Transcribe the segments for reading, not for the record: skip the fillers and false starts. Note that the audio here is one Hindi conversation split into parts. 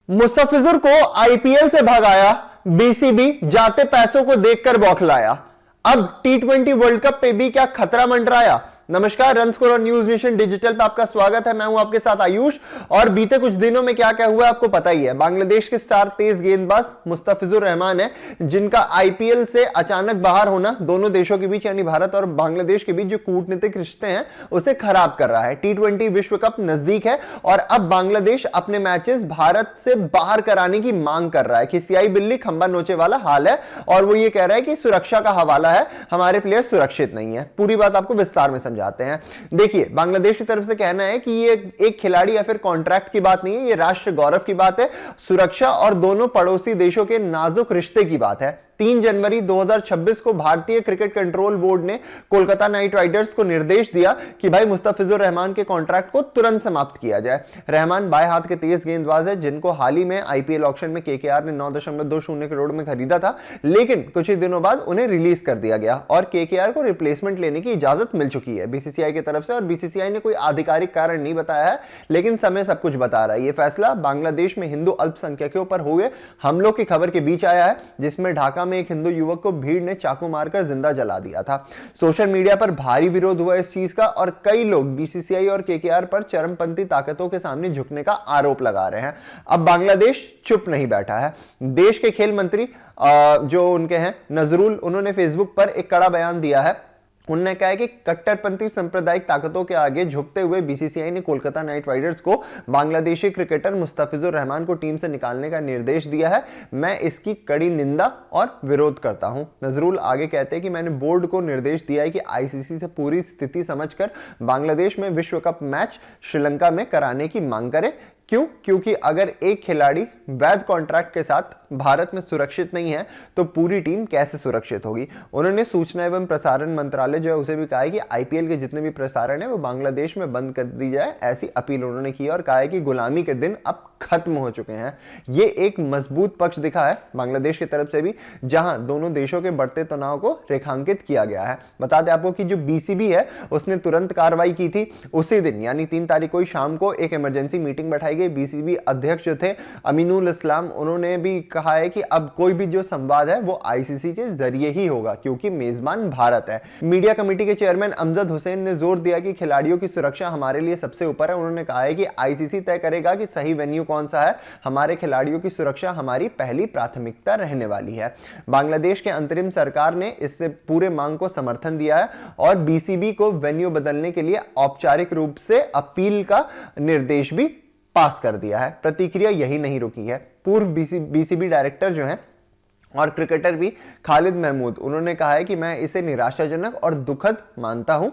मुस्तफिजुर को आईपीएल से भगाया, बीसीबी जाते पैसों को देखकर बौखलाया। अब टी20 वर्ल्ड कप पे भी क्या खतरा मंडराया। नमस्कार, रन स्कोर और न्यूज नेशन डिजिटल पे आपका स्वागत है। मैं हूं आपके साथ आयुष। और बीते कुछ दिनों में क्या क्या हुआ आपको पता ही है। बांग्लादेश के स्टार तेज गेंदबाज मुस्तफिजुर रहमान है, जिनका आईपीएल से अचानक बाहर होना दोनों देशों के बीच यानी भारत और बांग्लादेश के बीच जो कूटनीतिक रिश्ते हैं उसे खराब कर रहा है। टी20 विश्व कप नजदीक है और अब बांग्लादेश अपने मैचेस भारत से बाहर कराने की मांग कर रहा है। खिसियाई बिल्ली खंबा नोचे वाला हाल है और वो ये कह रहा है कि सुरक्षा का हवाला है, हमारे प्लेयर सुरक्षित नहीं है। पूरी बात आपको विस्तार में जाते हैं। देखिए, बांग्लादेश की तरफ से कहना है कि ये एक खिलाड़ी या फिर कॉन्ट्रैक्ट की बात नहीं है, ये राष्ट्र गौरव की बात है, सुरक्षा और दोनों पड़ोसी देशों के नाजुक रिश्ते की बात है। 3 जनवरी 2026 को भारतीय क्रिकेट कंट्रोल बोर्ड ने कोलकाता नाइट राइडर्स को निर्देश दिया कि भाई मुस्तफिजुर रहमान के कॉन्ट्रैक्ट को तुरंत समाप्त किया जाए। रहमान बाएं हाथ के तेज गेंदबाज है, जिनको हाल ही में आईपीएल ऑक्शन में केकेआर ने 9.20 करोड़ में खरीदा था, लेकिन कुछ ही दिनों बाद उन्हें रिलीज कर दिया गया और केकेआर को रिप्लेसमेंट लेने की इजाजत मिल चुकी है बीसीसीआई की तरफ से। और बीसीसीआई ने कोई आधिकारिक कारण नहीं बताया है, लेकिन समय सब कुछ बता रहा है। यह फैसला बांग्लादेश में हिंदू अल्पसंख्यकों पर हुए हमलों की खबर के बीच आया है, जिसमें ढाका में एक हिंदू युवक को भीड़ ने चाकू मारकर जिंदा जला दिया था। सोशल मीडिया पर भारी विरोध हुआ इस चीज का और कई लोग बीसीसीआई और केकेआर पर चरमपंथी ताकतों के सामने झुकने का आरोप लगा रहे हैं। अब बांग्लादेश चुप नहीं बैठा है। देश के खेल मंत्री जो उनके हैं नजरुल, उन्होंने फेसबुक पर एक कड़ा बयान दिया है। उन्होंने कहा है कि कट्टरपंथी सांप्रदायिक ताकतों के आगे झुकते हुए बीसीसीआई ने कोलकाता नाइट राइडर्स को बांग्लादेशी क्रिकेटर मुस्तफिजुर रहमान को टीम से निकालने का निर्देश दिया है। मैं इसकी कड़ी निंदा और विरोध करता हूं। नजरुल आगे कहते हैं कि मैंने बोर्ड को निर्देश दिया है कि आईसीसी से पूरी स्थिति समझकर बांग्लादेश में विश्व कप मैच श्रीलंका में कराने की मांग करे। क्योंकि अगर एक खिलाड़ी वैध कॉन्ट्रैक्ट के साथ भारत में सुरक्षित नहीं है तो पूरी टीम कैसे सुरक्षित होगी। उन्होंने सूचना एवं प्रसारण मंत्रालय जो है उसे भी कहा है कि आईपीएल के जितने भी प्रसारण है वो बांग्लादेश में बंद कर दी जाए, ऐसी अपील उन्होंने की और कहा है कि गुलामी के दिन अब खत्म हो चुके हैं। ये एक मजबूत पक्ष दिखा है बांग्लादेश की तरफ से भी, जहां दोनों देशों के बढ़ते तनाव को रेखांकित किया गया है। बता दें आपको कि जो बीसीबी है उसने तुरंत कार्रवाई की थी। उसी दिन यानी 3 तारीख को शाम को एक इमरजेंसी मीटिंग बैठाई गई। बीसीबी अध्यक्ष जो थे अमीनुल इस्लाम, उन्होंने भी कहा है कि अब कोई भी जो संवाद है वो आईसीसी के जरिए ही होगा, क्योंकि मेजबान भारत है। मीडिया कमेटी के चेयरमैन अमजद हुसैन ने जोर दिया कि खिलाड़ियों की सुरक्षा हमारे लिए सबसे ऊपर है। उन्होंने कहा है कि आईसीसी तय करेगा कि सही वेन्यू कौन सा है, हमारे खिलाड़ियों की सुरक्षा हमारी पहली प्राथमिकता रहने वाली है। बांग्लादेश के अंतरिम सरकार ने इससे पूरे मांग को समर्थन दिया है और बीसीबी को वेन्यू बदलने के लिए औपचारिक रूप से अपील का निर्देश भी पास कर दिया है। प्रतिक्रिया यही नहीं रुकी है। पूर्व बीसीबी डायरेक्टर जो हैं और क्रिकेटर भी खालिद महमूद, उन्होंने कहा है कि मैं इसे निराशाजनक और दुखद मानता हूं।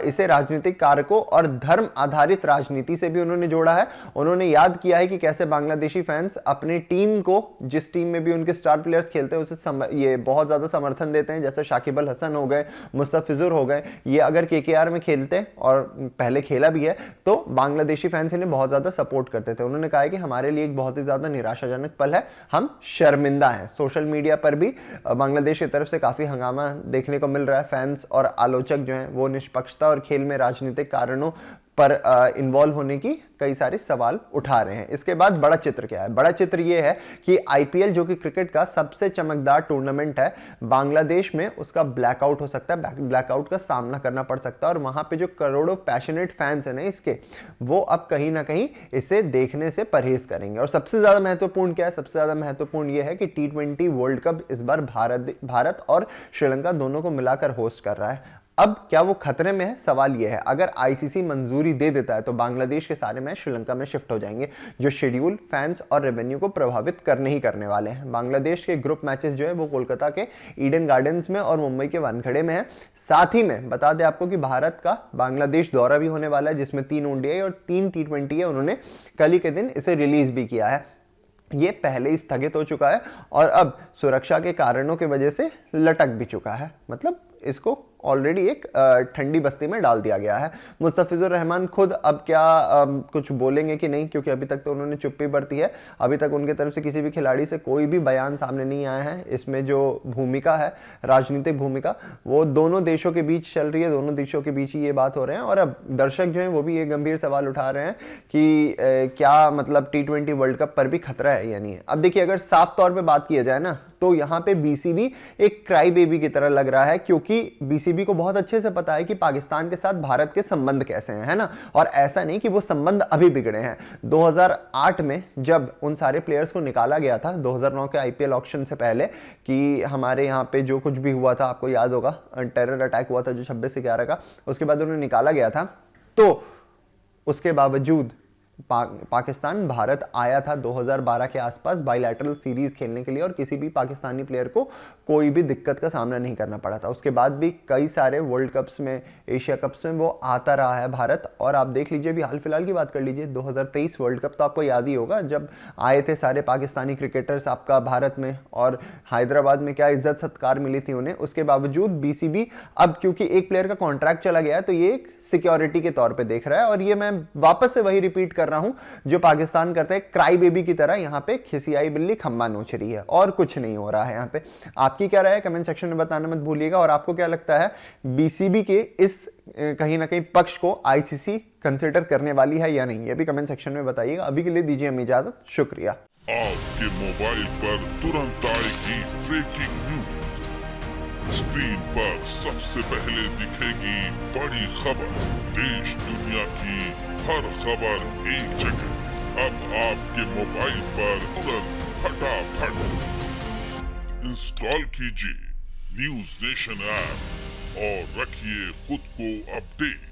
इसे राजनीतिक कारकों और धर्म आधारित राजनीति से भी उन्होंने जोड़ा है। उन्होंने याद किया है कि कैसे बांग्लादेशी फैंस अपनी टीम को, जिस टीम में भी उनके स्टार प्लेयर्स खेलते हैं, उसे ये बहुत ज्यादा समर्थन देते हैं। जैसे शाकिब अल हसन हो गए, मुस्तफिजुर हो गए, ये अगर केकेआर में खेलते हैं और पहले खेला भी है तो बांग्लादेशी फैंस इन्हें बहुत ज्यादा सपोर्ट करते थे। उन्होंने कहा है कि हमारे लिए एक बहुत ही ज्यादा निराशाजनक पल है, हम शर्मिंदा हैं। सोशल मीडिया पर भी बांग्लादेश की तरफ से काफी हंगामा देखने को मिल रहा है। फैंस और आलोचक जो हैं वो निष्पक्षता और खेल में राजनीतिक कारणों पर इन्वॉल्व होने की कई सारे सवाल उठा रहे हैं। इसके बाद बड़ा चित्र क्या है? बड़ा चित्र यह है कि आईपीएल जो कि क्रिकेट का सबसे चमकदार टूर्नामेंट है, बांग्लादेश में उसका ब्लैकआउट हो सकता है, ब्लैकआउट का सामना करना पड़ सकता है। और वहां पे जो करोड़ों पैशनेट फैंस हैं ना इसके, वो अब कहीं ना कहीं इसे देखने से परहेज करेंगे। और सबसे ज्यादा महत्वपूर्ण क्या है? सबसे ज्यादा महत्वपूर्ण यह है कि टी20 वर्ल्ड कप इस बार भारत और श्रीलंका दोनों को मिलाकर होस्ट कर रहा है। अब क्या वो खतरे में है? सवाल यह है। अगर आईसीसी मंजूरी दे देता है तो बांग्लादेश के सारे मैच श्रीलंका में शिफ्ट हो जाएंगे, जो शेड्यूल, फैंस और रेवेन्यू को प्रभावित करने ही करने वाले हैं। बांग्लादेश के ग्रुप मैचेस जो है वो कोलकाता के ईडन गार्डन्स में और मुंबई के वानखेड़े में है। साथ ही में बता दें आपको कि भारत का बांग्लादेश दौरा भी होने वाला है, जिसमें 3 ओडीआई और 3 टी20 है। उन्होंने कल ही के दिन इसे रिलीज भी किया है। ये पहले ही स्थगित हो चुका है और अब सुरक्षा के कारणों की वजह से लटक भी चुका है। मतलब इसको ऑलरेडी एक ठंडी बस्ती में डाल दिया गया है। मुस्तफिजुर रहमान खुद अब क्या कुछ बोलेंगे कि नहीं, क्योंकि अभी तक तो उन्होंने चुप्पी बरती है। अभी तक उनके तरफ से किसी भी खिलाड़ी से कोई भी बयान सामने नहीं आया है। इसमें जो भूमिका है, राजनीतिक भूमिका, वो दोनों देशों के बीच चल रही है, दोनों देशों के बीच ही ये बात हो रहे हैं। और अब दर्शक जो हैं वो भी ये गंभीर सवाल उठा रहे हैं कि क्या मतलब T20 वर्ल्ड कप पर भी खतरा है या नहीं है। अब देखिए, अगर साफ तौर पे बात किया जाए ना, तो यहाँ पे बीसीबी एक क्राई बेबी की तरह लग रहा है, क्योंकि बीसीबी को बहुत अच्छे से पता है कि पाकिस्तान के साथ भारत के संबंध कैसे हैं, है ना। और ऐसा नहीं कि वो संबंध अभी बिगड़े हैं। 2008 में जब उन सारे प्लेयर्स को निकाला गया था, 2009 के आईपीएल ऑक्शन से पहले, कि हमारे यहाँ पे जो कुछ भी हुआ था, आपको याद होगा, टेरर अटैक हुआ था जो 26/11 का, उसके बाद उन्हें निकाला गया था। तो उसके बावजूद पाकिस्तान भारत आया था 2012 के आसपास बायलैटरल सीरीज खेलने के लिए, और किसी भी पाकिस्तानी प्लेयर को कोई भी दिक्कत का सामना नहीं करना पड़ा था। उसके बाद भी कई सारे वर्ल्ड कप्स में, एशिया कप्स में वो आता रहा है भारत। और आप देख लीजिए, अभी हाल फिलहाल की बात कर लीजिए, 2023 वर्ल्ड कप तो आपको याद ही होगा, जब आए थे सारे पाकिस्तानी क्रिकेटर्स आपका भारत में, और हैदराबाद में क्या इज्जत सत्कार मिली थी उन्हें। उसके बावजूद बीसीबी अब क्योंकि एक प्लेयर का कॉन्ट्रैक्ट चला गया है, तो ये एक सिक्योरिटी के तौर पे देख रहा है। और ये मैं वापस से वही रिपीट कर रहा हूं जो पाकिस्तान करते हैं, क्राई बेबी की तरह यहां पे खिसियाई बिल्ली खम्बा नोच रही है, और कुछ नहीं हो रहा है यहां पे। आपकी क्या राय है कमेंट सेक्शन में बताना मत भूलिएगा। और आपको क्या लगता है, बीसीबी के इस कहीं ना कहीं पक्ष को आईसीसी कंसीडर करने वाली है या नहीं, ये भी कमेंट सेक्शन में बताइएगा। अभी के लिए दीजिए हमें इजाजत, शुक्रिया। आपके मोबाइल पर तुरंत आएगी ब्रेकिंग न्यूज, स्क्रीन पर सबसे पहले दिखेगी बड़ी खबर, देश दुनिया की हर खबर एक जगह। अब आपके मोबाइल पर तुरंत फटाफट इंस्टॉल कीजिए न्यूज नेशन ऐप और रखिए खुद को अपडेट।